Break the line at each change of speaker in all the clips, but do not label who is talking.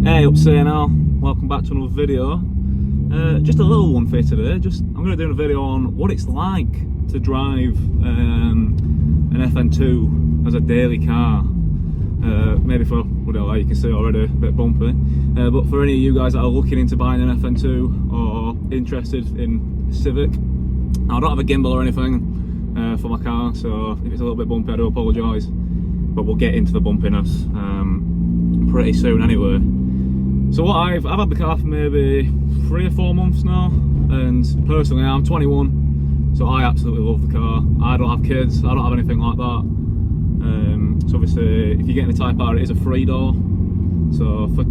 Hey up now, welcome back to another video. Just a little one for you today. I'm going to do a video on what it's like to drive an FN2 as a daily car. Maybe for, well, you can see already, a bit bumpy. But for any of you guys that are looking into buying an FN2 or interested in Civic, I don't have a gimbal or anything for my car, so if it's a little bit bumpy I do apologise. But we'll get into the bumpiness pretty soon anyway. So I've had the car for maybe 3 or 4 months now, and personally I'm 21, so I absolutely love the car. I don't have kids, I don't have anything like that. So obviously if you're getting a Type R, it is a 3-door, so for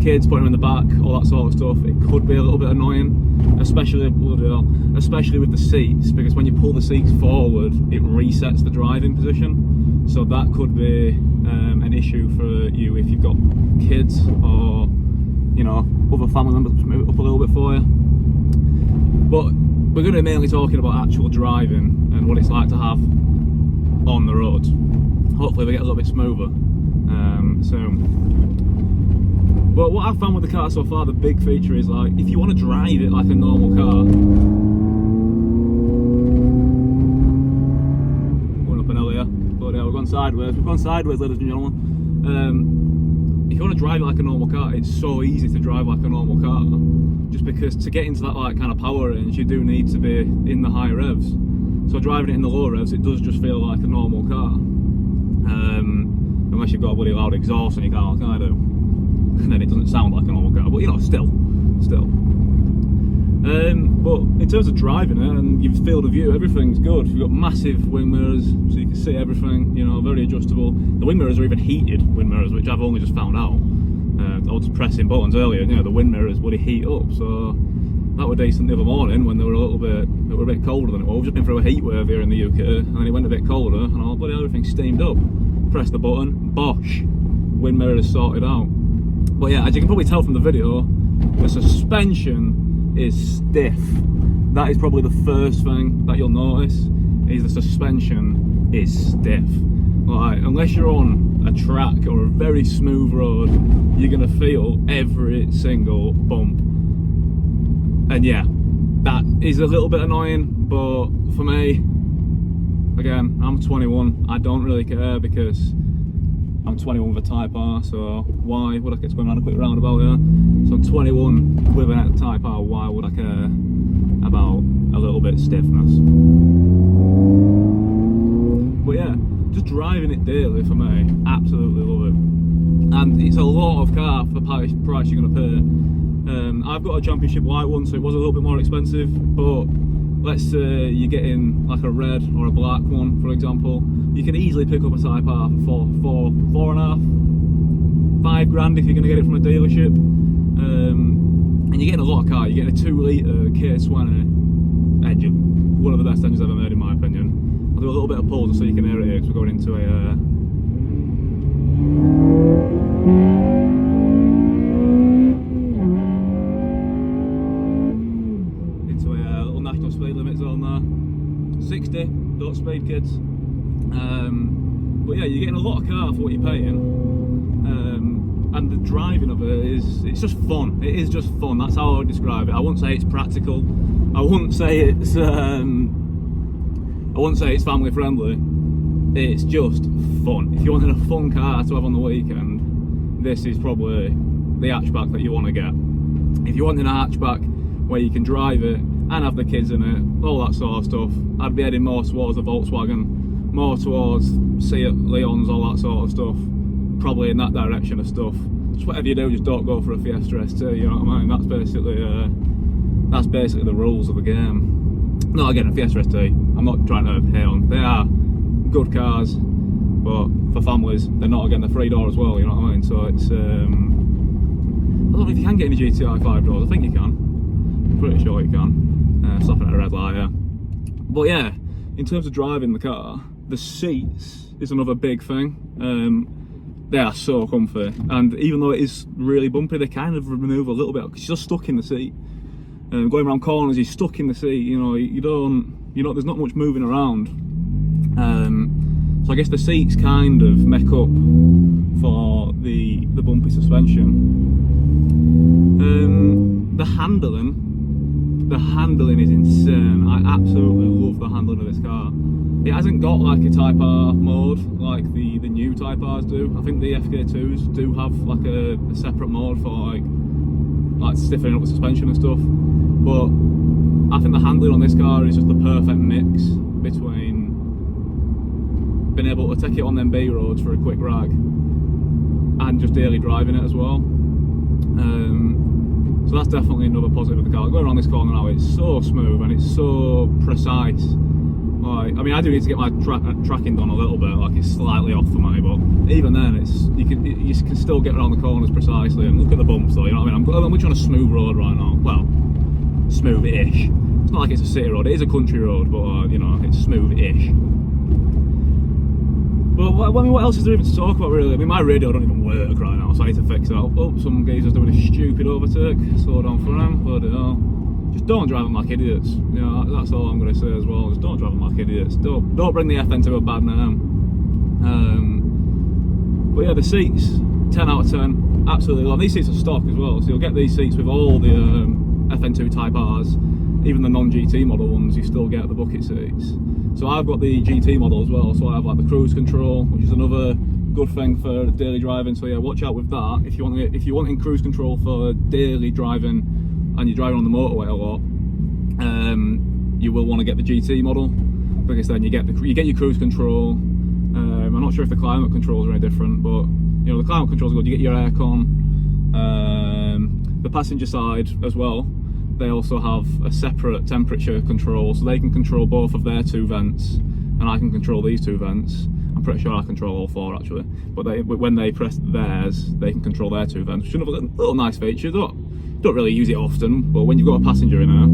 kids, putting them in the back, all that sort of stuff, it could be a little bit annoying, especially with the seats, because when you pull the seats forward it resets the driving position, so that could be an issue for you if you've got kids or, you know, other family members to move it up a little bit for you. But we're going to be mainly talking about actual driving and what it's like to have on the road. Hopefully we get a little bit smoother soon. But what I've found with the car so far, the big feature is, like, if you want to drive it like a normal car, going up an hill here, but yeah, we've gone sideways, ladies and gentlemen. If you want to drive it like a normal car, it's so easy to drive like a normal car, just because to get into that kind of power range you do need to be in the high revs. So driving it in the low revs, it does just feel like a normal car, unless you've got a bloody loud exhaust in your car like I do, and then it doesn't sound like a normal car, but you know, still. But in terms of driving it and your field of view, everything's good. You've got massive wing mirrors, so you can see everything, you know, very adjustable. The wing mirrors are even heated wing mirrors, which I've only just found out. I was pressing buttons earlier, you know, the wing mirrors would heat up, so that were decent the other morning when they were a bit colder than it was. We've just been through a heat wave here in the UK, and then it went a bit colder, and I thought, bloody hell, everything steamed up. Press the button, bosh, wing mirror is sorted out. But yeah, as you can probably tell from the video, the suspension is stiff. That is probably the first thing that you'll notice, is the suspension is stiff. Like, unless you're on a track or a very smooth road, you're gonna feel every single bump. And yeah, that is a little bit annoying, but for me, again, I'm 21, I don't really care, because I'm 21 with a Type R, so why would I get going around a quick roundabout here? So I'm 21 with a Type R, why would I care about a little bit of stiffness? But yeah, just driving it daily for me, absolutely love it. And it's a lot of car for the price you're going to pay. I've got a championship white one, so it was a little bit more expensive, but let's say you're getting like a red or a black one, for example, you can easily pick up a Type R for £4.5, £5 if you're going to get it from a dealership. And you're getting a lot of car. You're getting a 2-litre K20 engine, one of the best engines ever made in my opinion. I'll do a little bit of pulse so you can hear it here, because we're going into a little national speed limit zone there. 60, don't speed, kids. But yeah, you're getting a lot of car for what you're paying. And the driving of it's just fun. It is just fun. That's how I would describe it. I wouldn't say it's practical. I wouldn't say it's family friendly. It's just fun. If you're wanting a fun car to have on the weekend, this is probably the hatchback that you want to get. If you're wanting a hatchback where you can drive it and have the kids in it, all that sort of stuff, I'd be heading more towards the Volkswagen, more towards Seat Leons, all that sort of stuff. Probably in that direction of stuff. Just whatever you do, just don't go for a Fiesta ST, you know what I mean? That's basically the rules of the game. No, again, a Fiesta ST, I'm not trying to hate on. They are good cars, but for families, they're not, again, the 3-door as well, you know what I mean? So it's, I don't know if you can get any GTI 5-doors, I think you can. I'm pretty sure you can. Stopping at a red light, yeah. But yeah, in terms of driving the car, the seats is another big thing. They are so comfy, and even though it is really bumpy, they kind of remove a little bit, because you're just stuck in the seat. Going around corners, you're stuck in the seat, you know, there's not much moving around. So I guess the seats kind of make up for the bumpy suspension. the handling is insane. I absolutely love the handling of this car. It hasn't got like a Type R mode like the new Type Rs do. I think the FK2s do have like a separate mode for like stiffening up the suspension and stuff. But I think the handling on this car is just the perfect mix between being able to take it on them B roads for a quick rag and just daily driving it as well. So that's definitely another positive of the car. Going around this corner now, it's so smooth and it's so precise. Like, I mean, I do need to get my tracking done a little bit. Like, it's slightly off for me, but even then, you can still get around the corners precisely. And look at the bumps, though. You know what I mean? I'm literally on a smooth road right now. Well, smooth-ish. It's not like it's a city road. It is a country road, but you know, it's smooth-ish. But I mean, what else is there even to talk about, really? I mean, my radio don't even work right now, so I need to fix that up. Oh, some geezer's doing a stupid overtake. Slow down for him. Bloody hell. Just don't drive them like idiots. You know, that's all I'm going to say as well. Just don't drive them like idiots. Don't bring the FN2 a bad name. But yeah, the seats, 10 out of 10. Absolutely love. These seats are stock as well, so you'll get these seats with all the FN2 Type Rs. Even the non-GT model ones, you still get the bucket seats. So I've got the GT model as well, so I have like the cruise control, which is another good thing for daily driving. So yeah, watch out with that. If you're wanting cruise control for daily driving and you're driving on the motorway a lot, you will want to get the GT model, because then you get your cruise control. I'm not sure if the climate controls are any different, but you know, the climate controls are good. You get your aircon. The passenger side as well, they also have a separate temperature control, so they can control both of their 2 vents, and I can control these 2 vents. I'm pretty sure I control all 4 actually, but when they press theirs, they can control their 2 vents, which is another little nice feature. Don't really use it often, but when you've got a passenger in there,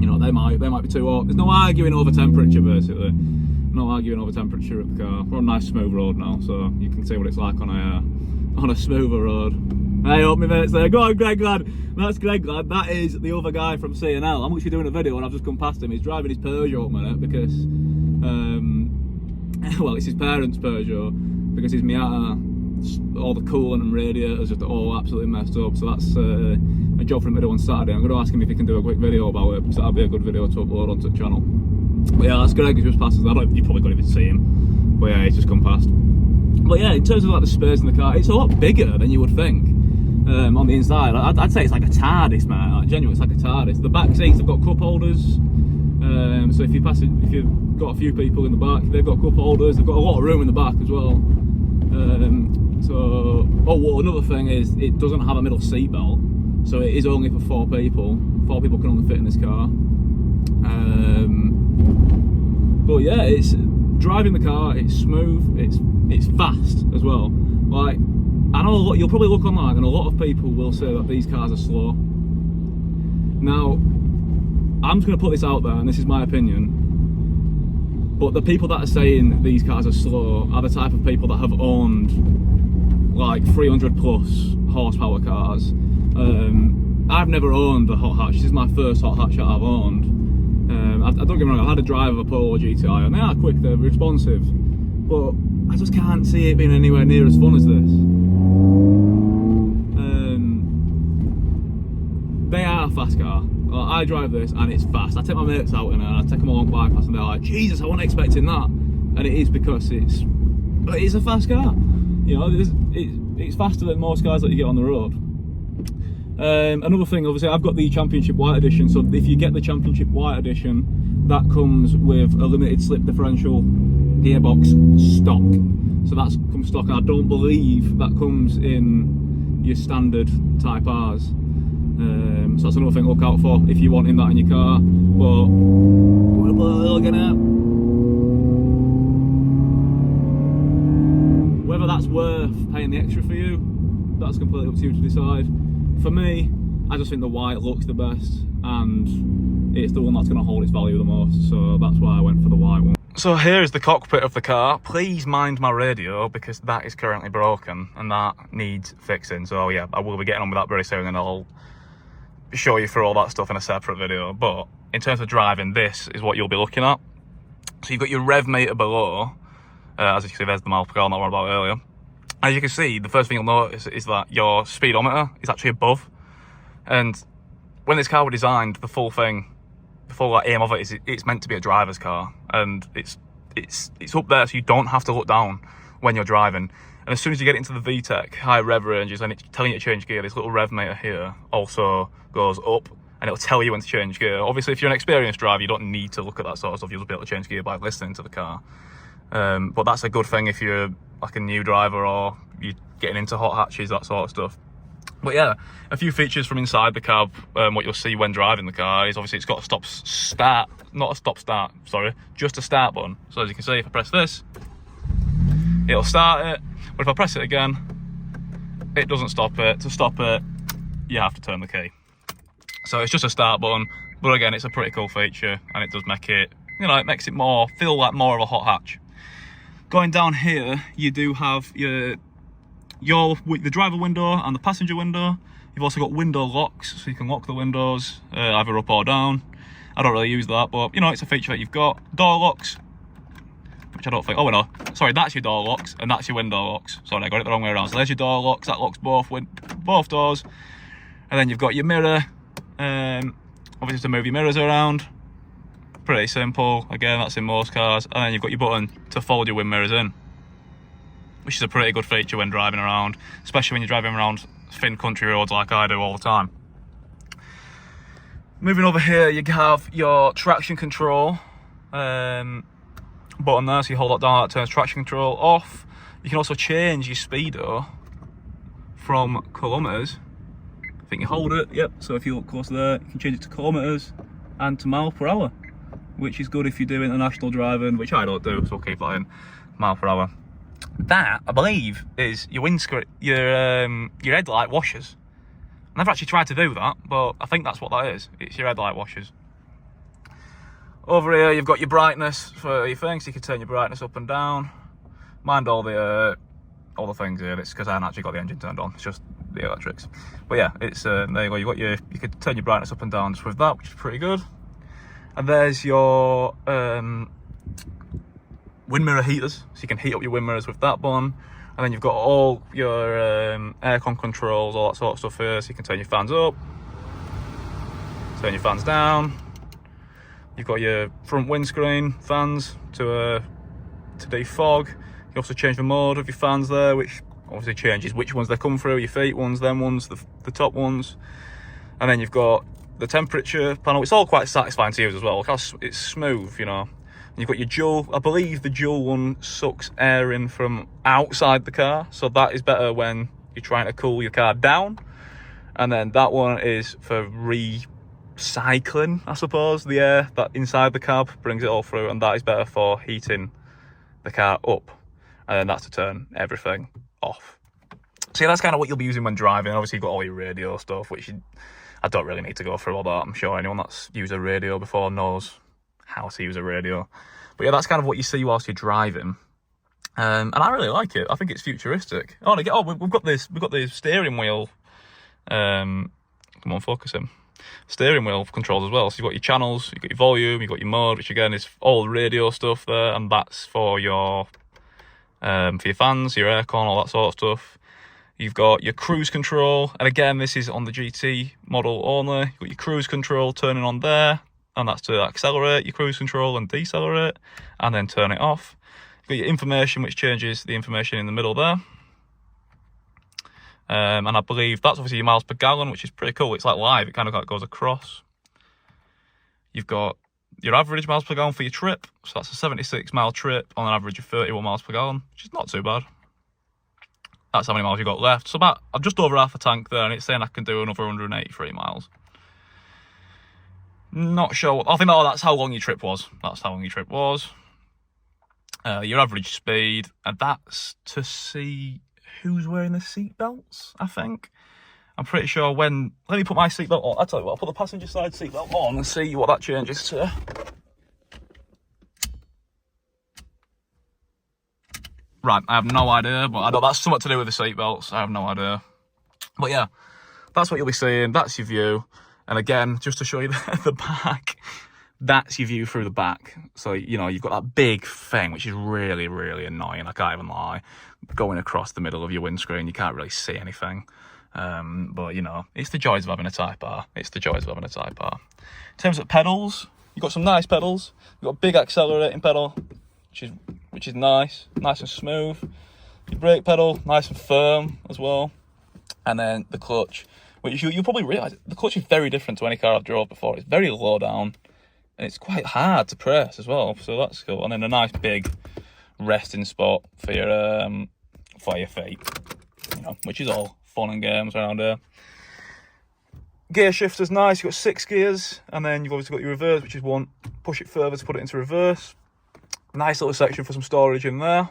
you know, they might be too hot. There's no arguing over temperature, basically. No arguing over temperature of the car. We're on a nice smooth road now, so you can see what it's like on a smoother road. Hey up, my mates there. Go on, Greg lad. That's Greg lad. That is the other guy from C&L. I'm actually doing a video and I've just come past him. He's driving his Peugeot at the minute because, well, it's his parents' Peugeot, because his Miata, all the coolant and radiators just all absolutely messed up. So that's a job for him to do on Saturday. I'm going to ask him if he can do a quick video about it, so that'd be a good video to upload onto the channel. But yeah, that's Greg. He's just passed us. You probably can't even see him, but yeah, he's just come past. But yeah, in terms of like the space in the car, it's a lot bigger than you would think. On the inside, I'd say it's like a TARDIS, man. Like, genuinely, it's like a TARDIS. The back seats have got cup holders, so if you've got a few people in the back, they've got cup holders. They've got a lot of room in the back as well. Another thing is, it doesn't have a middle seat belt, so it is only for 4 people. 4 people can only fit in this car. But yeah, it's driving the car. It's smooth. It's fast as well. Like, I know you'll probably look online and a lot of people will say that these cars are slow. Now, I'm just going to put this out there, and this is my opinion, but the people that are saying these cars are slow are the type of people that have owned like 300 plus horsepower cars. I've never owned a hot hatch. This is my first hot hatch that I've owned. I don't get me wrong, I've had a drive of a Polo GTI and they are quick, they're responsive, but I just can't see it being anywhere near as fun as this. They are a fast car. I drive this and it's fast. I take my mates out in it and I take them along bypass and they're like, Jesus, I wasn't expecting that. And it is because it's a fast car. You know, it's faster than most cars that you get on the road. Another thing, obviously, I've got the Championship White Edition, so if you get the Championship White Edition, that comes with a limited slip differential gearbox stock. So that's comes stock, and I don't believe that comes in your standard Type Rs. So that's another thing to look out for if you're wanting that in your car. But look at that. Whether that's worth paying the extra for you, that's completely up to you to decide. For me, I just think the white looks the best, and it's the one that's going to hold its value the most, so that's why I went for the white one. So here is the cockpit of the car. Please mind my radio, because that is currently broken and that needs fixing. So yeah, I will be getting on with that very soon and I'll show you through all that stuff in a separate video. But in terms of driving, this is what you'll be looking at. So you've got your rev meter below. As you can see, there's the mile per hour that I was about earlier. As you can see, the first thing you'll notice is that your speedometer is actually above. And when this car was designed, the full like, aim of it is it's meant to be a driver's car, and it's up there so you don't have to look down when you're driving. And as soon as you get into the VTEC high rev ranges and it's telling you to change gear, this little rev meter here also goes up, and it'll tell you when to change gear. Obviously, if you're an experienced driver, you don't need to look at that sort of stuff. You'll just be able to change gear by listening to the car. But that's a good thing if you're like a new driver or you're getting into hot hatches, that sort of stuff. But yeah, a few features from inside the cab. What you'll see when driving the car is obviously it's got just a start button. So as you can see, if I press this, it'll start it. But if I press it again, it doesn't stop it. To stop it, you have to turn the key. So it's just a start button, but again, it's a pretty cool feature, and it does make it, you know, it makes it feel like more of a hot hatch. Going down here, you do have the driver window and the passenger window. You've also got window locks, so you can lock the windows either up or down. I don't really use that, but you know, it's a feature that you've got. Door locks, which I don't think, oh no, sorry, that's your door locks and that's your window locks. Sorry, I got it the wrong way around. So there's your door locks, that locks both doors. And then you've got your mirror, obviously to move your mirrors around. Pretty simple, again, that's in most cars. And then you've got your button to fold your wind mirrors in, which is a pretty good feature when driving around, especially when you're driving around thin country roads like I do all the time. Moving over here, you have your traction control button there, so you hold that down, that turns traction control off. You can also change your speedo from kilometers. I think you hold it, yep, so if you look close there, you can change it to kilometers and to miles per hour, which is good if you do international driving, which I don't do, so I'll keep that in, mile per hour. That, I believe, is your windscreen, your headlight washers. I never actually tried to do that, but I think that's what that is. It's your headlight washers. Over here, you've got your brightness for your things, so you can turn your brightness up and down. Mind all the things here. It's because I haven't actually got the engine turned on. It's just the electrics. But yeah, it's there you go. You can turn your brightness up and down just with that, which is pretty good. And there's your wind mirror heaters, so you can heat up your wind mirrors with that button. And then you've got all your aircon controls, all that sort of stuff here, so you can turn your fans up, turn your fans down. You've got your front windscreen fans to defog. You also change the mode of your fans there, which obviously changes which ones they come through, your feet ones, them ones, the top ones. And then you've got the temperature panel. It's all quite satisfying to use as well. Look how it's smooth, you know. And you've got your dual, I believe the dual one sucks air in from outside the car, so that is better when you're trying to cool your car down. And then that one is for recycling, I suppose, the air that inside the cab brings it all through, and that is better for heating the car up. And then that's to turn everything off. So yeah, that's kind of what you'll be using when driving. Obviously you've got all your radio stuff, which I don't really need to go through all that. I'm sure anyone that's used a radio before knows how to use a radio. But yeah, that's kind of what you see whilst you're driving. And I really like it. I think it's futuristic. We've got the steering wheel. Come on, focus him. Steering wheel controls as well. So you've got your channels, you've got your volume, you've got your mode, which again is all radio stuff there, and that's for your fans, your aircon, all that sort of stuff. You've got your cruise control, and again, this is on the GT model only. You've got your cruise control turning on there, and that's to accelerate your cruise control and decelerate, and then turn it off. You've got your information, which changes the information in the middle there. And I believe that's obviously your miles per gallon, which is pretty cool. It's like live, it kind of like goes across. You've got your average miles per gallon for your trip, so that's a 76 mile trip on an average of 31 miles per gallon, which is not too bad. That's how many miles you've got left. So I'm just over half a tank there, and it's saying I can do another 183 miles. Not sure. I think that's how long your trip was. That's how long your trip was. Your average speed, and that's to see who's wearing the seat belts, I think. I'm pretty sure let me put my seatbelt on. I'll tell you what, I'll put the passenger side seatbelt on and see what that changes to. Right, I have no idea, but I know that's something to do with the seatbelts. I have no idea. But yeah, that's what you'll be seeing. That's your view. And again, just to show you the back, that's your view through the back. So, you know, you've got that big thing, which is really, really annoying. I can't even lie. Going across the middle of your windscreen, you can't really see anything. But you know, it's the joys of having a Type R. It's the joys of having a Type R. In terms of pedals, you've got some nice pedals. You've got a big accelerating pedal, which is nice and smooth. Your brake pedal, nice and firm as well. And then the clutch, which you'll probably realise, the clutch is very different to any car I've drove before. It's very low down, and it's quite hard to press as well, so that's cool. And then a nice big resting spot for your feet, you know, which is all fun and games around here. Gear shifter's nice. You've got 6 gears, and then you've obviously got your reverse, which is one. Push it further to put it into reverse. Nice little section for some storage in there.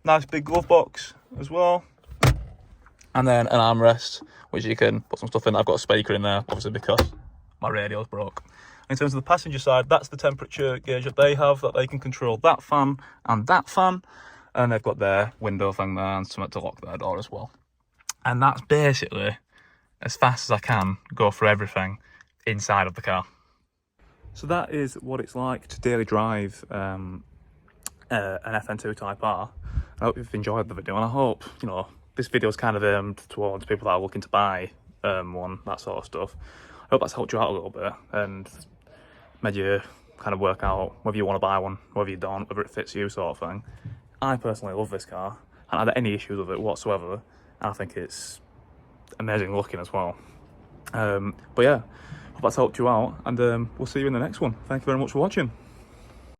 Nice big glove box as well. And then an armrest, which you can put some stuff in. I've got a speaker in there, obviously, because my radio's broke. In terms of the passenger side, that's the temperature gauge that they have, that they can control that fan and that fan. And they've got their window thing there and something to lock their door as well. And that's basically as fast as I can go through everything inside of the car. So that is what it's like to daily drive an FN2 Type R. I hope you've enjoyed the video, and I hope, you know, this video is kind of aimed towards people that are looking to buy one, that sort of stuff. I hope that's helped you out a little bit and made you kind of work out whether you want to buy one, whether you don't, whether it fits you, sort of thing. I personally love this car. I haven't had any issues with it whatsoever, and I think it's amazing looking as well. But yeah, hope that's helped you out, and we'll see you in the next one. Thank you very much for watching.